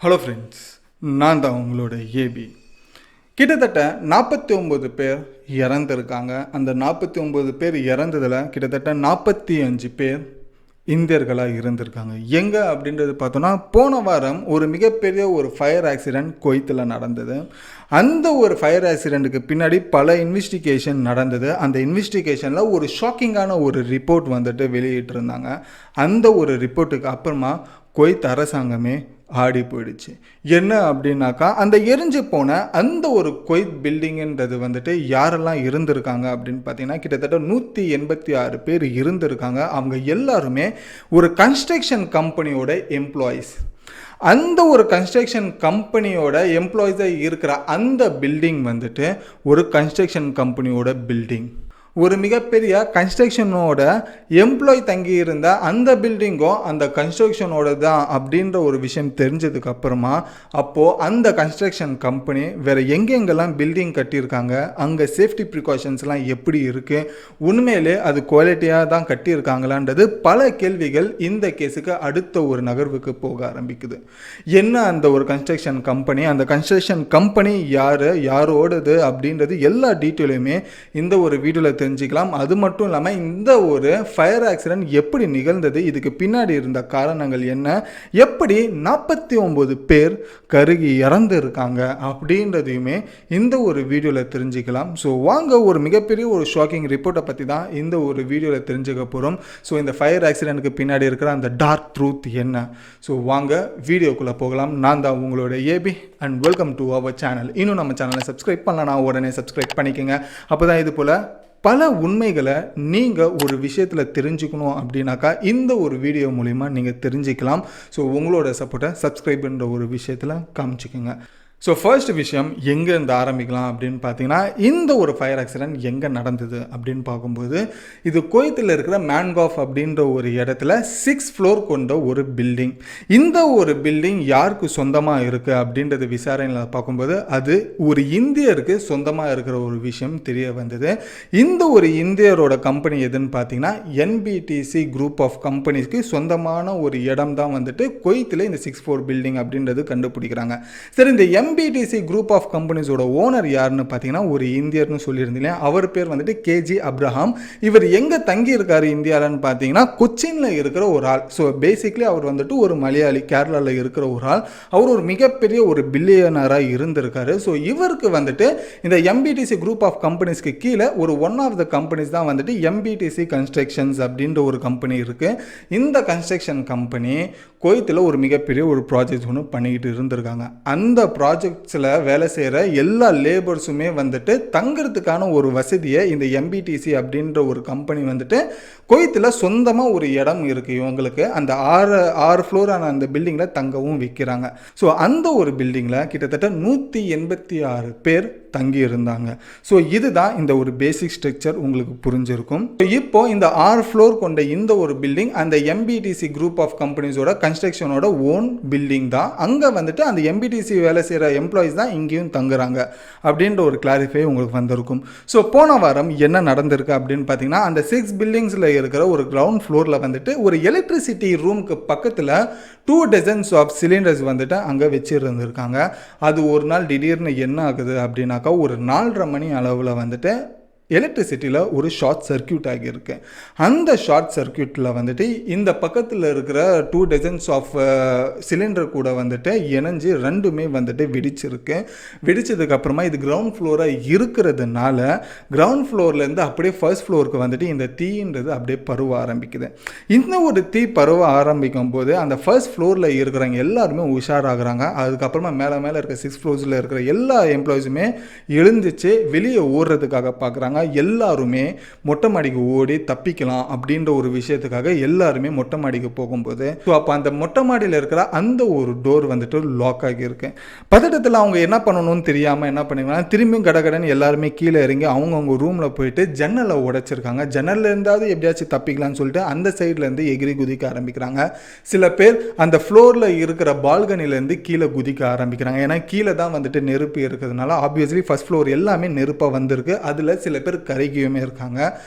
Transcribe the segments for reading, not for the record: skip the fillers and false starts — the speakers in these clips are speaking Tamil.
ஹலோ ஃப்ரெண்ட்ஸ், நான் தான் உங்களோட ஏபி. கிட்டத்தட்ட 49 பேர் இறந்துருக்காங்க. அந்த 49 பேர் இறந்ததில் கிட்டத்தட்ட 45 பேர் இந்தியர்களாக இருந்திருக்காங்க. எங்கே அப்படின்றது பார்த்தோன்னா, போன வாரம் ஒரு மிகப்பெரிய ஒரு ஃபயர் ஆக்சிடெண்ட் குவைத்தில் நடந்தது. அந்த ஒரு ஃபயர் ஆக்சிடெண்ட்டுக்கு பின்னாடி பல இன்வெஸ்டிகேஷன் நடந்தது. அந்த இன்வெஸ்டிகேஷனில் ஒரு ஷாக்கிங்கான ஒரு ரிப்போர்ட் வந்துட்டு வெளியிட்டிருந்தாங்க. அந்த ஒரு ரிப்போர்ட்டுக்கு அப்புறமா குவைத் அரசாங்கமே ஆடி போயிடுச்சு. என்ன அப்படின்னாக்கா, அந்த எரிஞ்சு போன அந்த ஒரு குவைத் பில்டிங்குன்றது வந்துட்டு யாரெல்லாம் இருந்திருக்காங்க அப்படின்னு பார்த்தீங்கன்னா, கிட்டத்தட்ட 186 பேர் இருந்திருக்காங்க. அவங்க எல்லாருமே ஒரு கன்ஸ்ட்ரக்ஷன் கம்பெனியோட எம்ப்ளாயீஸ். அந்த ஒரு கன்ஸ்ட்ரக்ஷன் கம்பெனியோட எம்ப்ளாயீஸாக இருக்கிற அந்த பில்டிங் வந்துட்டு ஒரு கன்ஸ்ட்ரக்ஷன் கம்பெனியோட பில்டிங். ஒரு மிகப்பெரிய கன்ஸ்ட்ரக்ஷனோட எம்ப்ளாய் தங்கி இருந்த அந்த பில்டிங்கும் அந்த கன்ஸ்ட்ரக்ஷனோட தான் அப்படின்ற ஒரு விஷயம் தெரிஞ்சதுக்கு அப்புறமா, அப்போது அந்த கன்ஸ்ட்ரக்ஷன் கம்பெனி வேறு எங்கெங்கெல்லாம் பில்டிங் கட்டியிருக்காங்க, அங்கே சேஃப்டி ப்ரிகாஷன்ஸ்லாம் எப்படி இருக்குது, உண்மையிலே அது குவாலிட்டியாக தான் கட்டியிருக்காங்களான்றது பல கேள்விகள் இந்த கேஸுக்கு அடுத்த ஒரு நகர்வுக்கு போக ஆரம்பிக்குது. என்ன அந்த ஒரு கன்ஸ்ட்ரக்ஷன் கம்பெனி, அந்த கன்ஸ்ட்ரக்ஷன் கம்பெனி யாரோடது அப்படின்றது எல்லா டீட்டெயிலுமே இந்த ஒரு வீடியோவில் தெரிஞ்சுக்கலாம். அது மட்டும் இல்லாமல் இந்த ஒரு ஃபயர் ஆக்சிடென்ட் எப்படி நிகழ்ந்தது, இதுக்கு பின்னாடி இருந்த காரணங்கள் என்ன, எப்படி 49 பேர் கருகி இறந்து இருக்காங்க அப்படின்றதையுமே இந்த ஒரு வீடியோவில் தெரிஞ்சுக்கலாம். ஸோ வாங்க, ஒரு மிகப்பெரிய ஒரு ஷாக்கிங் ரிப்போர்ட்டை பற்றி தான் இந்த ஒரு வீடியோவில் தெரிஞ்சுக்க போகிறோம். ஸோ இந்த ஃபயர் ஆக்சிடென்ட்டுக்கு பின்னாடி இருக்கிற அந்த டார்க் ட்ரூத் என்ன. ஸோ வாங்க வீடியோக்குள்ளே போகலாம். நான் தான் உங்களோட AB and welcome to our channel. இன்னும் நம்ம சேனலை சப்ஸ்கிரைப் பண்ணலனா உடனே சப்ஸ்கிரைப் பண்ணிக்கோங்க. அப்போ தான் இது போல் பல உண்மைகளை நீங்கள் ஒரு விஷயத்தில் தெரிஞ்சுக்கணும் அப்படின்னாக்கா இந்த ஒரு வீடியோ மூலிமா நீங்கள் தெரிஞ்சுக்கலாம். ஸோ உங்களோட சப்போர்ட்டை சப்ஸ்கிரைப்ன்ற ஒரு விஷயத்தில் காமிச்சிக்கோங்க. ஸோ ஃபர்ஸ்ட் விஷயம் எங்கேருந்து ஆரம்பிக்கலாம் அப்படின்னு பார்த்தீங்கன்னா, இந்த ஒரு ஃபயர் ஆக்சிடென்ட் எங்கே நடந்தது அப்படின்னு பார்க்கும்போது, இது குவைத்தில் இருக்கிற மேன்காஃப் அப்படின்ற ஒரு இடத்துல 6 ஃப்ளோர் கொண்ட ஒரு பில்டிங். இந்த ஒரு பில்டிங் யாருக்கு சொந்தமாக இருக்குது அப்படின்றது விசாரணையில் பார்க்கும்போது அது ஒரு இந்தியருக்கு சொந்தமாக இருக்கிற ஒரு விஷயம் தெரிய வந்தது. இந்த ஒரு இந்தியரோட கம்பெனி எதுன்னு பார்த்தீங்கன்னா, என்பிடிசி குரூப் ஆஃப் கம்பெனிஸ்க்கு சொந்தமான ஒரு இடம் தான் வந்துட்டு குவைத்தில் இந்த 6 ஃப்ளோர் பில்டிங் அப்படின்றது கண்டுபிடிக்கிறாங்க. சரி, இந்த என்பிடிசி குரூப் ஆஃப் கம்பெனிஸோட ஓனர் யாருன்னு பார்த்தீங்கன்னா ஒரு இந்தியர்னு சொல்லியிருந்தீங்க. அவர் பேர் வந்துட்டு கேஜி அப்ரஹாம். இவர் எங்கே தங்கி இருக்காரு இந்தியாவில்னு பார்த்தீங்கன்னா, கொச்சினில் இருக்கிற ஒரு ஆள். ஸோ பேசிக்லி அவர் வந்துட்டு ஒரு மலையாளி, கேரளாவில் இருக்கிற ஒரு ஆள். அவர் ஒரு மிகப்பெரிய ஒரு பில்லியனராக இருந்திருக்காரு. ஸோ இவருக்கு வந்துட்டு இந்த எம்பிடிசி குரூப் ஆஃப் கம்பெனிஸ்க்கு கீழே ஒரு ஒன் ஆஃப் த கம்பெனிஸ் தான் வந்துட்டு எம்பிடிசி கன்ஸ்ட்ரக்ஷன்ஸ் அப்படின்ற ஒரு கம்பெனி இருக்குது. இந்த கன்ஸ்ட்ரக்ஷன் கம்பெனி குவைத்தில் ஒரு மிகப்பெரிய ஒரு ப்ராஜெக்ட் ஒன்று பண்ணிக்கிட்டு இருந்திருக்காங்க. அந்த ப்ராஜெக்ட்ஸில் வேலை செய்கிற எல்லா லேபர்ஸுமே வந்துட்டு தங்கிறதுக்கான ஒரு வசதியை இந்த எம்பிடிசி அப்படின்ற ஒரு கம்பெனி வந்துட்டு குவைத்தில் சொந்தமாக ஒரு இடம் இருக்குது இவங்களுக்கு. அந்த ஆறு ஃப்ளோரான அந்த பில்டிங்கில் தங்கவும் விற்கிறாங்க. ஸோ அந்த ஒரு பில்டிங்கில் கிட்டத்தட்ட 186 பேர் தங்கி இருந்தாங்க. ஸோ இதுதான் இந்த ஒரு பேசிக் ஸ்ட்ரக்சர் உங்களுக்கு புரிஞ்சிருக்கும். இப்போ இந்த 6 ஃப்ளோர் கொண்ட இந்த ஒரு பில்டிங் அந்த எம்பிடிசி குரூப் ஆஃப் கம்பெனிஸோட கன்ஸ்ட்ரக்ஷனோட ஓன் பில்டிங் தான். அங்கே வந்துட்டு அந்த எம்பிடிசி வேலை செய்கிற எம்ப்ளாயிஸ் தான் இங்கேயும் தங்குறாங்க அப்படின்ற ஒரு கிளாரிஃபை உங்களுக்கு வந்திருக்கும். ஸோ போன வாரம் என்ன நடந்திருக்கு அப்படின்னு பார்த்தீங்கன்னா, அந்த 6 பில்டிங்ஸில் இருக்கிற ஒரு கிரவுண்ட் ஃப்ளோரில் வந்துட்டு ஒரு எலக்ட்ரிசிட்டி ரூமுக்கு பக்கத்தில் 2 டசன்ஸ் ஆஃப் சிலிண்டர்ஸ் வந்துட்டு அங்கே வச்சுருந்துருக்காங்க. அது ஒரு நாள் திடீர்னு என்ன ஆகுது அப்படின்னாக்கா, ஒரு 4:30 மணி அளவில் வந்துட்டு எலக்ட்ரிசிட்டியில் ஒரு ஷார்ட் சர்க்கியூட் ஆகியிருக்கு. அந்த ஷார்ட் சர்க்கியூட்டில் வந்துட்டு இந்த பக்கத்தில் இருக்கிற 2 டசன்ஸ் ஆஃப் சிலிண்டர் கூட வந்துட்டு இணைஞ்சு ரெண்டுமே வந்துட்டு வெடிச்சிருக்கு. வெடிச்சதுக்கப்புறமா இது கிரவுண்ட் ஃப்ளோராக இருக்கிறதுனால கிரவுண்ட் ஃப்ளோர்லேருந்து அப்படியே ஃபர்ஸ்ட் ஃப்ளோருக்கு வந்துட்டு இந்த தீன்றது அப்படியே பருவ ஆரம்பிக்குது. இந்த ஒரு தீ பருவ ஆரம்பிக்கும் போது அந்த ஃபர்ஸ்ட் ஃப்ளோரில் இருக்கிறவங்க எல்லாருமே உஷாராகிறாங்க. அதுக்கப்புறமா மேலே இருக்க 6 ஃப்ளோர்ஸில் இருக்கிற எல்லா எம்ப்ளாயிஸுமே எழுந்துச்சு வெளியே ஓடுறதுக்காக பார்க்குறாங்க. எல்லாருமே மொட்டை மாடிக்கு ஓடி தப்பிக்கலாம் அப்படின்ற ஒரு விஷயத்துக்காக எல்லாருமே மொட்டை மாடிக்கு போகும்போது, ஸோ அப்போ அந்த மொட்டை மாடியில் இருக்கிற அந்த ஒரு டோர் வந்துட்டு லாக் ஆகியிருக்கு. பதட்டத்தில் அவங்க என்ன பண்ணணும்னு தெரியாமல் என்ன பண்ணிங்கன்னா, திரும்பியும் கடகடன்னு எல்லாருமே கீழே இறங்கி அவங்கவுங்க ரூமில் போயிட்டு ஜன்னலை உடைச்சிருக்காங்க. ஜன்னலில் இருந்தாவது எப்படியாச்சும் தப்பிக்கலாம்னு சொல்லிட்டு அந்த சைட்லேருந்து எகிரி குதிக்க ஆரம்பிக்கிறாங்க. சில பேர் அந்த ஃப்ளோரில் இருக்கிற பால்கனிலேருந்து கீழே குதிக்க ஆரம்பிக்கிறாங்க. ஏன்னா கீழே தான் வந்துட்டு நெருப்பு இருக்கிறதுனால ஆப்வியஸ்லி ஃபர்ஸ்ட் ஃப்ளோர் எல்லாமே நெருப்பாக வந்திருக்கு. அதில் சில பேர் கருகியுமே இருக்காங்க.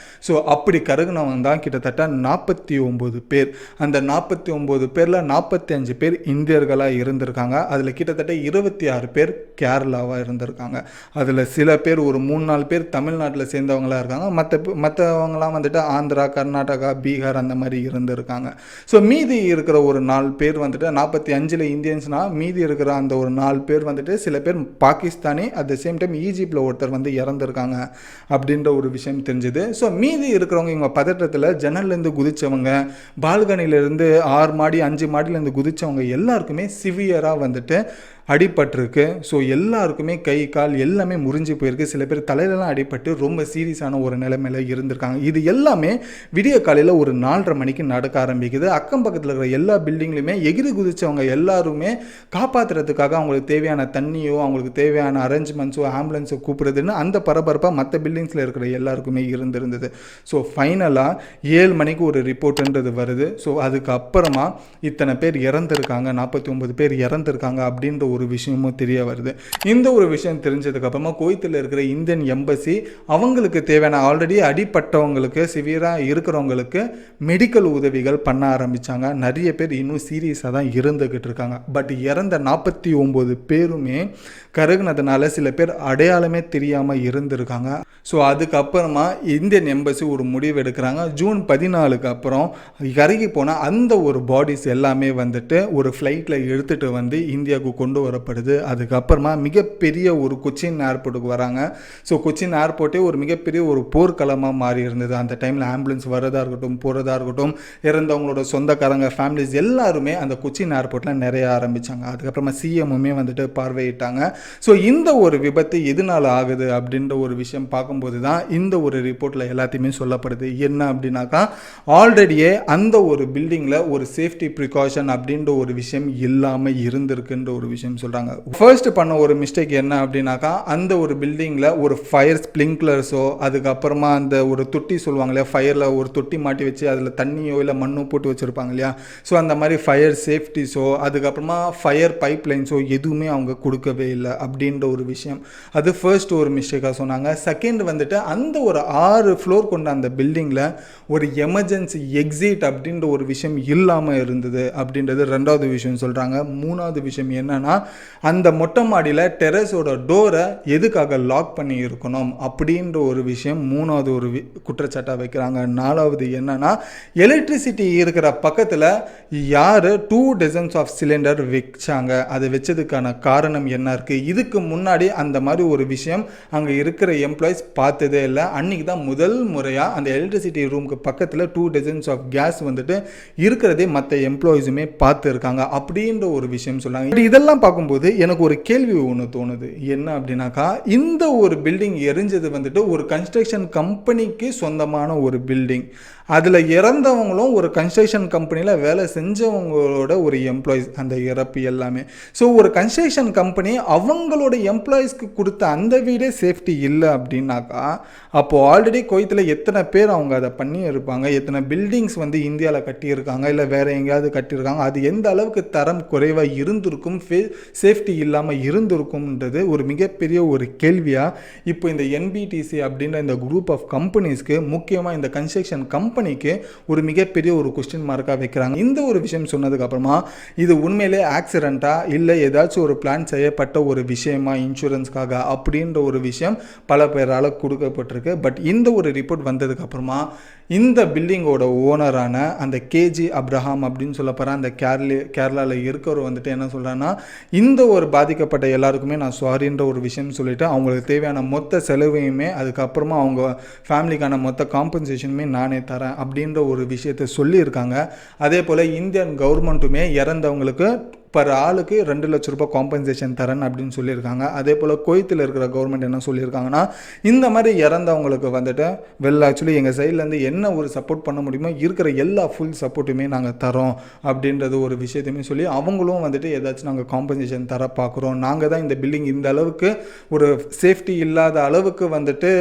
ஸோ அப்படி கருகினவங்க தான் கிட்டத்தட்ட 49 பேர். அந்த 49 பேரில் 45 பேர் இந்தியர்களாக இருந்திருக்காங்க. அதில் கிட்டத்தட்ட 26 பேர் கேரளாவாக இருந்திருக்காங்க. அதில் சில பேர் ஒரு 3-4 பேர் தமிழ்நாட்டில் சேர்ந்தவங்களாக இருக்காங்க. மற்றவங்களாம் வந்துட்டு ஆந்திரா, கர்நாடகா, பீகார் அந்த மாதிரி இருந்திருக்காங்க. ஸோ மீதி இருக்கிற ஒரு 4 பேர் வந்துட்டு 45 இந்தியன்ஸ்னால் மீதி இருக்கிற அந்த ஒரு 4 பேர் வந்துட்டு சில பேர் Pakistani, at the same time ஈஜிப்டில் ஒருத்தர் வந்து இறந்துருக்காங்க அப்படின்ற ஒரு விஷயம் தெரிஞ்சுது. ஸோ மீதி இருக்கிறவங்க இவங்க பதற்றத்தில் ஜன்னல்லேருந்து குதித்தவங்க, பால்கனிலேருந்து 6 மாடி 5 மாடியிலேருந்து குதித்தவங்க எல்லாருக்குமே சிவியராக வந்துட்டு அடிபட்டிருக்கு. ஸோ எல்லாருக்குமே கை கால் எல்லாமே முறிஞ்சு போயிருக்கு. சில பேர் தலையிலலாம் அடிபட்டு ரொம்ப சீரியஸான ஒரு நிலைமையில் இருந்திருக்காங்க. இது எல்லாமே விடிய காலையில் ஒரு 4:30 மணிக்கு நடக்க ஆரம்பிக்குது. அக்கம் பக்கத்தில் இருக்கிற எல்லா பில்டிங்லையுமே எகிரி குதிச்சவங்க எல்லாருமே காப்பாற்றுறதுக்காக அவங்களுக்கு தேவையான தண்ணியோ, அவங்களுக்கு தேவையான அரேஞ்ச்மெண்ட்ஸோ, ஆம்புலன்ஸோ கூப்பிடுறதுன்னு அந்த பரபரப்பாக மற்ற பில்டிங்ஸில் இருக்கிற எல்லாருக்குமே இருந்திருந்தது. ஸோ ஃபைனலாக 7 மணிக்கு ஒரு ரிப்போர்ட்டுன்றது வருது. ஸோ அதுக்கப்புறமா இத்தனை பேர் இறந்துருக்காங்க, 49 பேர் இறந்துருக்காங்க அப்படின்ற ஒரு விஷயமும் தெரிய வருது. இந்த ஒரு விஷயம் தெரிஞ்சதுக்கப்புறமா குவைத்தில் இருக்கிற இந்தியன் எம்பசி அவங்களுக்கு தேவையான ஆல்ரெடி அடிப்பட்டவங்களுக்கு, சிவியராக இருக்கிறவங்களுக்கு மெடிக்கல் உதவிகள் பண்ண ஆரம்பித்தாங்க. நிறைய பேர் இன்னும் சீரியஸாக தான் இருந்துக்கிட்டு இருக்காங்க. பட் இறந்த 49 பேருமே கருகுனதுனால சில பேர் அடையாளமே தெரியாமல் இருந்திருக்காங்க. ஸோ அதுக்கப்புறமா இந்தியன் எம்பசி ஒரு முடிவு எடுக்கிறாங்க. ஜூன் 14க்கு அப்புறம் கருகி போன அந்த ஒரு பாடிஸ் எல்லாமே வந்துட்டு ஒரு ஃப்ளைட்டில் எடுத்துகிட்டு வந்து இந்தியாவுக்கு கொண்டு வரப்படுது. அதுக்கப்புறமா மிகப்பெரிய ஒரு கொச்சின் ஏர்போர்ட்டுக்கு வராங்க. ஸோ கொச்சின் ஏர்போர்ட்டே ஒரு மிகப்பெரிய ஒரு போர்க்களமாக மாறி இருந்தது. அந்த டைமில் ஆம்புலன்ஸ் வரதா இருக்கட்டும், போகிறதா இருக்கட்டும், இறந்தவங்களோட சொந்தக்காரங்க, ஃபேமிலிஸ் எல்லாருமே அந்த கொச்சின் ஏர்போர்ட்டில் நிறைய ஆரம்பித்தாங்க. அதுக்கப்புறமா சிஎம்முமே வந்துட்டு பார்வையிட்டாங்க. ஸோ இந்த ஒரு விபத்து எதனால் ஆகுது அப்படின்ற ஒரு விஷயம் பார்க்கும்போது தான் இந்த ஒரு ரிப்போர்ட்டில் எல்லாத்தையுமே சொல்லப்படுது. என்ன அப்படின்னாக்கா, ஆல்ரெடியே அந்த ஒரு பில்டிங்கில் ஒரு சேஃப்டி ப்ரிகாஷன் அப்படின்ற ஒரு விஷயம் இல்லாமல் இருந்திருக்குன்ற ஒரு விஷயம் சொல்கிறாங்க. ஃபர்ஸ்ட் பண்ண ஒரு மிஸ்டேக் என்ன அப்படின்னாக்கா, அந்த ஒரு பில்டிங்கில் ஒரு ஃபயர் ஸ்ப்ரிங்க்லர்ஸோ, அதுக்கப்புறமா அந்த ஒரு தொட்டி சொல்லுவாங்க இல்லையா, ஃபயரில் ஒரு தொட்டி மாட்டி வச்சு அதில் தண்ணியோ இல்லை மண்ணோ போட்டு வச்சுருப்பாங்க இல்லையா, ஸோ அந்த மாதிரி ஃபயர் சேஃப்டிஸோ, அதுக்கப்புறமா ஃபயர் பைப் லைன்ஸோ எதுவுமே அவங்க கொடுக்கவே இல்லை அப்படின்ற ஒரு விஷயம். அது ஃபர்ஸ்ட் ஒரு மிஸ்டேக்காக சொன்னாங்க. செகண்ட் வந்துட்டு அந்த ஒரு 6 ஃப்ளோர் கொண்ட அந்த பில்டிங்கில் ஒரு எமர்ஜென்சி எக்ஸிட் அப்படின்ற ஒரு விஷயம் இல்லாமல் இருந்தது அப்படின்றது ரெண்டாவது விஷயம் சொல்கிறாங்க. மூணாவது விஷயம் என்னன்னா, அந்த மொட்டை மாடியில் டெரஸோட டோரை எதுக்காக லாக் பண்ணி இருக்கணும் அப்படின்ற ஒரு விஷயம் மூணாவது ஒரு குற்றச்சாட்டாக வைக்கிறாங்க. நாலாவது என்னன்னா, எலக்ட்ரிசிட்டி இருக்கிற பக்கத்தில் யார் 2 டசன்ஸ் ஆஃப் சிலிண்டர் வச்சாங்க, அதை வச்சதுக்கான காரணம் என்ன இருக்குது, இதுக்கு முன்னாடி அந்த மாதிரி ஒரு விஷயம் அங்கே இருக்கிற எம்ப்ளாயிஸ் பார்த்ததே இல்லை. அன்றைக்கி தான் முதல் முறையாக அந்த எலக்ட்ரிசிட்டி ரூமுக்கு பக்கத்தில் 2 டசன்ஸ் ஆஃப் கேஸ் வந்துட்டு இருக்கிறதே மற்ற எம்ப்ளாயிஸுமே பார்த்து இருக்காங்க அப்படின்ற ஒரு விஷயம் சொன்னாங்க. இதெல்லாம் பார்க்கும்போது எனக்கு ஒரு கேள்வி ஒன்று தோணுது. என்ன அப்படின்னாக்கா, இந்த ஒரு பில்டிங் எரிஞ்சது வந்துட்டு ஒரு கன்ஸ்ட்ரக்ஷன் கம்பெனிக்கு சொந்தமான ஒரு பில்டிங். அதில் இறந்தவங்களும் ஒரு கன்ஸ்ட்ரக்ஷன் கம்பெனியில் வேலை செஞ்சவங்களோட ஒரு எம்ப்ளாயிஸ், அந்த இறப்பு எல்லாமே. ஸோ ஒரு கன்ஸ்ட்ரக்ஷன் கம்பெனி அவங்களோட எம்ப்ளாயிஸ்க்கு கொடுத்த அந்த வீடே சேஃப்டி இல்லை அப்படின்னாக்கா, அப்போது ஆல்ரெடி குவைத்தில் எத்தனை பேர் அவங்க அதை பண்ணி இருப்பாங்க, எத்தனை பில்டிங்ஸ் வந்து இந்தியாவில் கட்டியிருக்காங்க, இல்லை வேறு எங்கேயாவது கட்டியிருக்காங்க, அது எந்த அளவுக்கு தரம் குறைவாக இருந்திருக்கும், சேஃப்டி இல்லாமல் இருந்திருக்கும்ன்றது ஒரு மிகப்பெரிய ஒரு கேள்வியாக இப்போ இந்த என்பிடிசி அப்படின்ற இந்த குரூப் ஆஃப் கம்பெனிஸ்க்கு, முக்கியமாக இந்த கன்ஸ்ட்ரக்ஷன் கம்பெனிக்கு ஒரு மிகப்பெரிய ஒரு கொஸ்டின் மார்க்காக வைக்கிறாங்க. இந்த ஒரு விஷயம் சொன்னதுக்கு அப்புறமா இது உண்மையிலே ஆக்சிடென்ட்டா இல்லை ஏதாச்சும் ஒரு பிளான் செய்யப்பட்ட ஒரு விஷயமா இன்சூரன்ஸ்க்காக அப்படின்ற ஒரு விஷயம் பல பேரால் கொடுக்கப்பட்டிருக்கு. பட் இந்த ஒரு ரிப்போர்ட் வந்ததுக்கு அப்புறமா இந்த பில்டிங்கோட ஓனரான அந்த கேஜி அப்ரஹாம் அப்படின்னு சொல்லப்படுற அந்த கேரளாவில் இருக்கிறவர் வந்துட்டு என்ன சொல்கிறான்னா, இந்த ஒரு பாதிக்கப்பட்ட எல்லாருக்குமே நான் சாரின்ற ஒரு விஷயம் சொல்லிவிட்டு அவங்களுக்கு தேவையான மொத்த செலவையுமே, அதுக்கப்புறமா அவங்க ஃபேமிலிக்கான மொத்த காம்பன்சேஷனுமே நானே தரேன் அப்படின்ற ஒரு விஷயத்தை சொல்லியிருக்காங்க. அதே போல் இந்தியன் கவர்மெண்ட்டுமே இறந்தவங்களுக்கு பர் ஆளுக்கு 2 லட்ச ரூபாய் காம்பன்சேஷன் தரேன் அப்படின்னு சொல்லியிருக்காங்க. அதே போல் குவைத்தில் இருக்கிற கவர்மெண்ட் என்ன சொல்லியிருக்காங்கன்னா, இந்த மாதிரி இறந்தவங்களுக்கு வந்துட்டு ஆக்சுவலி எங்கள் சைட்லேருந்து என்ன ஒரு சப்போர்ட் பண்ண முடியுமோ இருக்கிற எல்லா ஃபுல் சப்போர்ட்டுமே நாங்கள் தரோம் அப்படின்றது ஒரு விஷயத்தையுமே சொல்லி அவங்களும் வந்துட்டு ஏதாச்சும் நாங்கள் காம்பன்சேஷன் தர பார்க்குறோம், நாங்கள் தான் இந்த பில்டிங் இந்த அளவுக்கு ஒரு சேஃப்டி இல்லாத அளவுக்கு வந்துட்டு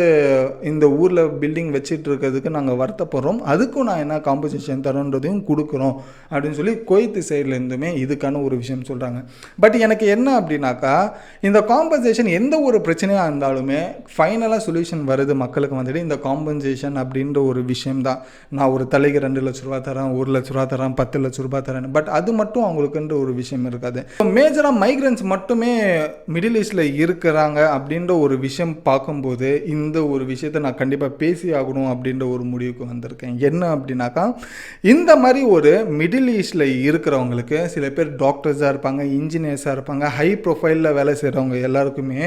இந்த ஊரில் பில்டிங் வச்சுட்டு இருக்கிறதுக்கு நாங்கள் வருத்தப்படுறோம், அதுக்கும் நான் என்ன காம்பன்சேஷன் தரோன்றதையும் கொடுக்குறோம் அப்படின்னு சொல்லி குவைத்து சைட்லேருந்துமே இதுக்கான ஒரு விஷயம் சொல்கிறாங்க. பட் எனக்கு என்ன அப்படின்னாக்கா, இந்த காம்பன்சேஷன் எந்த ஒரு பிரச்சனையாக இருந்தாலுமே ஃபைனலாக சொல்யூஷன் வருது மக்களுக்கு வந்துட்டு இந்த காம்பன்சேஷன் அப்படின்ற ஒரு விஷயம் தான். நான் ஒரு தலைக்கு 2 லட்ச ரூபா தரேன், 1 லட்ச ரூபா தரேன், 10 லட்ச ரூபா தரேன். பட் அது மட்டும் அவங்களுக்குன்ற ஒரு விஷயம் இருக்காது. மேஜராக மைக்ரன்ஸ் மட்டுமே மிடில் ஈஸ்டில் இருக்கிறாங்க அப்படின்ற ஒரு விஷயம் பார்க்கும்போது இந்த ஒரு விஷயத்தை நான் கண்டிப்பாக பேசி ஆகணும் அப்படின்ற ஒரு முடிவுக்கு வந்திருக்கேன். என்ன அப்படின்னாக்கா, இந்த மாதிரி ஒரு மிடில் ஈஸ்டில் இருக்கிறவங்களுக்கு சில பேர் டாக்டர்ஸாக இருப்பாங்க, இன்ஜினியர்ஸாக இருப்பாங்க, ஹை ப்ரொஃபைலில் வேலை செய்கிறவங்க எல்லாருக்குமே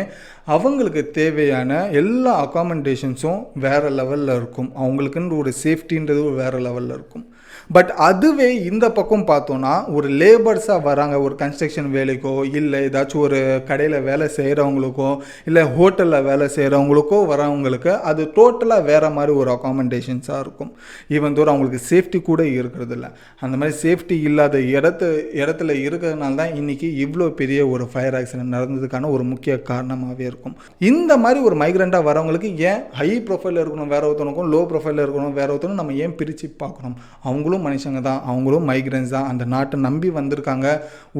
அவங்களுக்கு தேவையான எல்லா அகாமடேஷன்ஸும் வேறு லெவலில் இருக்கும். அவங்களுக்குன்னு ஒரு சேஃப்டின்றது வேறு லெவலில் இருக்கும். பட் அதுவே இந்த பக்கம் பார்த்தோன்னா ஒரு லேபர்ஸாக வராங்க, ஒரு கன்ஸ்ட்ரக்ஷன் வேலைக்கோ இல்லை ஏதாச்சும் ஒரு கடையில் வேலை செய்கிறவங்களுக்கோ இல்லை ஹோட்டலில் வேலை செய்கிறவங்களுக்கோ வரவங்களுக்கு அது டோட்டலாக வேறு மாதிரி ஒரு அகாமடேஷன்ஸாக இருக்கும். ஈவன் தோறும் அவங்களுக்கு சேஃப்டி கூட இருக்கிறதில்ல. அந்த மாதிரி சேஃப்டி இல்லாத இடத்துல இருக்கிறதுனால தான் இன்றைக்கி இவ்வளோ பெரிய ஒரு ஃபயர் ஆக்சிடென்ட் நடந்ததுக்கான ஒரு முக்கிய காரணமாகவே இருக்கும். இந்த மாதிரி ஒரு மைக்ரெண்ட்டாக வரவங்களுக்கு ஏன் ஹை ப்ரொஃபைலில் இருக்கணும் வேற ஒருத்தனுக்கும், லோ ப்ரொஃபைலில் இருக்கணும் வேற ஒருத்தனும், நம்ம ஏன் பிரித்து பார்க்கணும்? அவங்களும் மனுஷங்க தான், அவங்களும் மைக்ரன்ஸ் தான். அந்த நாட்டை நம்பி வந்திருக்காங்க.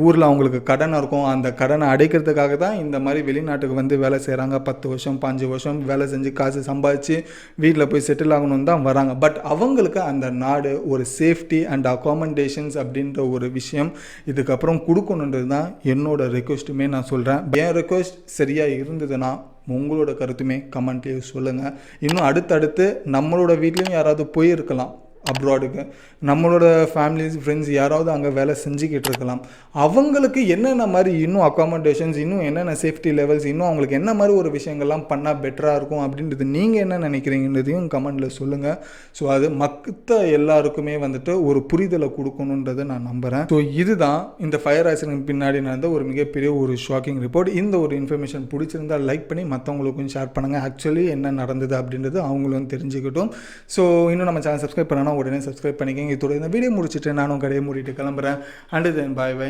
ஊரில் அவங்களுக்கு கடன் இருக்கும், அந்த கடனை அடைக்கிறதுக்காக தான் இந்த மாதிரி வெளிநாட்டுக்கு வந்து வேலை செய்கிறாங்க. 10 வருஷம் 5 வருஷம் வேலை செஞ்சு காசு சம்பாதிச்சு வீட்டில் போய் செட்டில் ஆகணும்னு தான் வராங்க. பட் அவங்களுக்கு அந்த நாடு ஒரு சேஃப்டி அண்ட் அகாமடேஷன்ஸ் அப்படின்ற ஒரு விஷயம் இதுக்கப்புறம் கொடுக்கணுன்றது தான் என்னோட ரெக்வெஸ்ட்டுமே நான் சொல்கிறேன். என் ரெக்வெஸ்ட் சரியாக இருந்ததுன்னா உங்களோட கருத்துமே கமெண்ட்லேயே சொல்லுங்கள். இன்னும் அடுத்தடுத்து நம்மளோட வீட்லேயும் யாராவது போயிருக்கலாம் அப்ராடுக்கு, நம்மளோட ஃபேமிலிஸ் ஃப்ரெண்ட்ஸ் யாராவது அங்கே வேலை செஞ்சுக்கிட்டு இருக்கலாம். அவங்களுக்கு என்னென்ன மாதிரி இன்னும் அகாமடேஷன்ஸ், இன்னும் என்னென்ன சேஃப்டி லெவல்ஸ், இன்னும் அவங்களுக்கு என்ன மாதிரி ஒரு விஷயங்கள்லாம் பண்ணால் பெட்டராக இருக்கும் அப்படின்றது நீங்கள் என்ன நினைக்கிறீங்கன்றதையும் கமெண்டில் சொல்லுங்கள். ஸோ அது மற்ற எல்லாருக்குமே வந்துட்டு ஒரு புரிதலை கொடுக்கணுன்றதை நான் நம்புகிறேன். ஸோ இதுதான் இந்த ஃபயர் ஆக்சிடென்ட் பின்னாடி நடந்த ஒரு மிகப்பெரிய ஒரு ஷாக்கிங் ரிப்போர்ட். இந்த ஒரு இன்ஃபர்மேஷன் பிடிச்சிருந்தால் லைக் பண்ணி மற்றவங்களுக்கும் ஷேர் பண்ணுங்கள். ஆக்சுவலி என்ன நடந்தது அப்படின்றது அவங்களும் தெரிஞ்சுக்கிட்டும். ஸோ இன்னும் நம்ம சேனல் சப்ஸ்கிரைப் பண்ணனா உடனே சப்ஸ்கிரைப் பண்ணிக்கங்க. இதோட இந்த வீடியோ முடிச்சுட்டு நானும் கடையை மூடிட்டு கிளம்புறேன். And then bye bye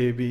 AB.